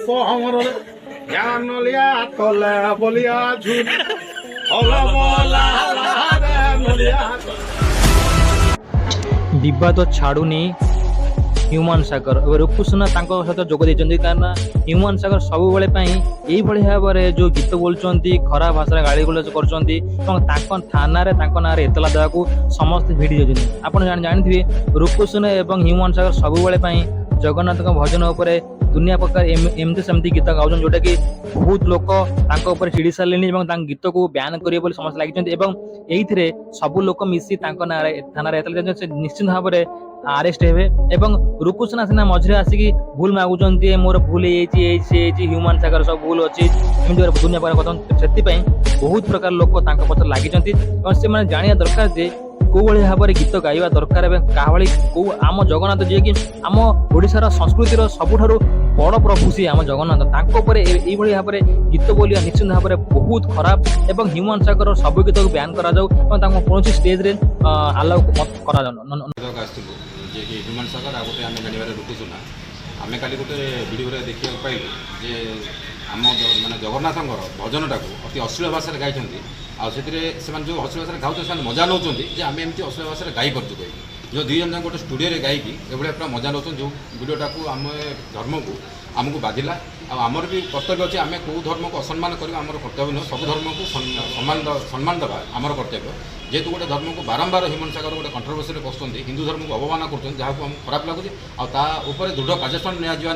ସମରରେ ଜ୍ଞାନଲିଆ ତଲେ ବଲିଆ ଝୁଲ ଅଲା ବଲା ରେ ନଲିଆ ବିବାଦ ଛାଡୁନି ହ୍ୟୁମାନ ସାଗର ଏବେ ରୁକୁସୁନା ତାଙ୍କ ସହିତ ଯୋଗ ଦେଇଛନ୍ତି କାରଣ ହ୍ୟୁମାନ ସାଗର ସବୁବେଳେ ପାଇଁ ଏଇଭଳି ଭାବରେ ଯେଉଁ ଗୀତ ବୋଲୁଛନ୍ତି ଖରାପ ଭାଷାରେ ଗାଳି ଗୁଲଜ କରୁଛନ୍ତି ଏବଂ ତାଙ୍କ ଥାନାରେ ତାଙ୍କ ନାଁରେ ଏତଲା ଦେବାକୁ ସମସ୍ତେ ଭିଡ଼ି ଯାଉଛନ୍ତି। ଆପଣ ଜାଣିଥିବେ ରୁକୁସୁନା ଏବଂ ହ୍ୟୁମାନ ସାଗର ସବୁବେଳେ ପାଇଁ ଜଗନ୍ନାଥଙ୍କ ଭଜନ ଉପରେ ଦୁନିଆ ପ୍ରକାର ଏମିତି ସେମିତି ଗୀତ ଗାଉଛନ୍ତି ଯେଉଁଟାକି ବହୁତ ଲୋକ ତାଙ୍କ ଉପରେ ଚିଡ଼ି ସାରିଲେଣି ଏବଂ ତାଙ୍କ ଗୀତକୁ ବ୍ୟାନ୍ କରିବେ ବୋଲି ସମସ୍ତେ ଲାଗିଛନ୍ତି ଏବଂ ଏଇଥିରେ ସବୁ ଲୋକ ମିଶି ତାଙ୍କ ନାଁରେ ଥାନାରେ ଏତଲା ଦେଇଛନ୍ତି। ସେ ନିଶ୍ଚିତ ଭାବରେ ଆରେଷ୍ଟ ହେବେ ଏବଂ ରୁକୁସୁନା ସିନା ମଝିରେ ଆସିକି ଭୁଲ ମାଗୁଛନ୍ତି ମୋର ଭୁଲ ହେଇଯାଇଛି ହ୍ୟୁମାନ ସାଗର ସବୁ ଭୁଲ ଅଛି ଏମିତି ଦୁନିଆ ପ୍ରକାର କଥା। ସେଥିପାଇଁ ବହୁତ ପ୍ରକାର ଲୋକ ତାଙ୍କ ପଛରେ ଲାଗିଛନ୍ତି ଏବଂ ସେମାନେ ଜାଣିବା ଦରକାର ଯେ କୋଉଭଳି ଭାବରେ ଗୀତ ଗାଇବା ଦରକାର ଏବଂ କାହାଭଳି କୋଉ ଆମ ଜଗନ୍ନାଥ ଯିଏକି ଆମ ଓଡ଼ିଶାର ସଂସ୍କୃତିର ସବୁଠାରୁ ବଡ଼ ପ୍ରଭୁ ସିଏ ଆମ ଜଗନ୍ନାଥ ତାଙ୍କ ଉପରେ ଏଇଭଳି ଭାବରେ ଗୀତ ବୋଲିବା ନିଶ୍ଚିତ ଭାବରେ ବହୁତ ଖରାପ ଏବଂ ହ୍ୟୁମାନ ସାଗର ସବୁ ଗୀତକୁ ବ୍ୟାନ୍ କରାଯାଉ ଏବଂ ତାଙ୍କୁ କୌଣସି ଷ୍ଟେଜରେ ଆଲାଉ କରାଯାଉ। ଆସିଥିଲୁ ଯିଏକି ହ୍ୟୁମାନ ସାଗର ଆଉ ଗୋଟେ ଆମେ ଜାଣିବାରେ ରୁକୁସୁନା ଆମେ କାଲି ଗୋଟେ ଭିଡ଼ିଓରେ ଦେଖିବାକୁ ପାଇଲୁ ଯେ ଆମ ମାନେ ଜଗନ୍ନାଥଙ୍କର ଭଜନଟାକୁ ଅତି ଅଶ୍ଳୀଳ ଭାଷାରେ ଗାଇଛନ୍ତି ଆଉ ସେଥିରେ ସେମାନେ ଯେଉଁ ଅଶ୍ଳୀଳ ଭାଷାରେ ଗାଉଛନ୍ତି ସେମାନେ ମଜା ନେଉଛନ୍ତି ଯେ ଆମେ ଏମିତି ଅଶ୍ଳୀଳ ଭାଷାରେ ଗାଇପାରୁଛୁ କହିକି ଯେଉଁ ଦୁଇ ଜଣ ଯାକ ଗୋଟେ ଷ୍ଟୁଡ଼ିଓରେ ଗାଇକି ଏଭଳିଆ ପୁରା ମଜା ନେଉଛନ୍ତି ଯେଉଁ ଭିଡ଼ିଓଟାକୁ ଆମେ ଧର୍ମକୁ ଆମକୁ ବାଧିଲା ଆଉ ଆମର ବି କର୍ତ୍ତବ୍ୟ ଅଛି ଆମେ କେଉଁ ଧର୍ମକୁ ଅସମ୍ମାନ କରିବା ଆମର କର୍ତ୍ତବ୍ୟ ନୁହେଁ ସବୁ ଧର୍ମକୁ ସମ୍ମାନ ଦେବା ଆମର କର୍ତ୍ତବ୍ୟ ଯେହେତୁ ଗୋଟେ ଧର୍ମକୁ ବାରମ୍ବାର ହ୍ୟୁମାନ ସାଗର ଗୋଟେ କଣ୍ଟ୍ରୋଭର୍ସିରେ ପଶୁଛନ୍ତି ହିନ୍ଦୁ ଧର୍ମକୁ ଅବମାନନା କରୁଛନ୍ତି ଯାହାକୁ ଆମକୁ ଖରାପ ଲାଗୁଛି ଆଉ ତା ଉପରେ ଦୃଢ଼ କାର୍ଯ୍ୟାନୁଷ୍ଠାନ ନିଆଯିବା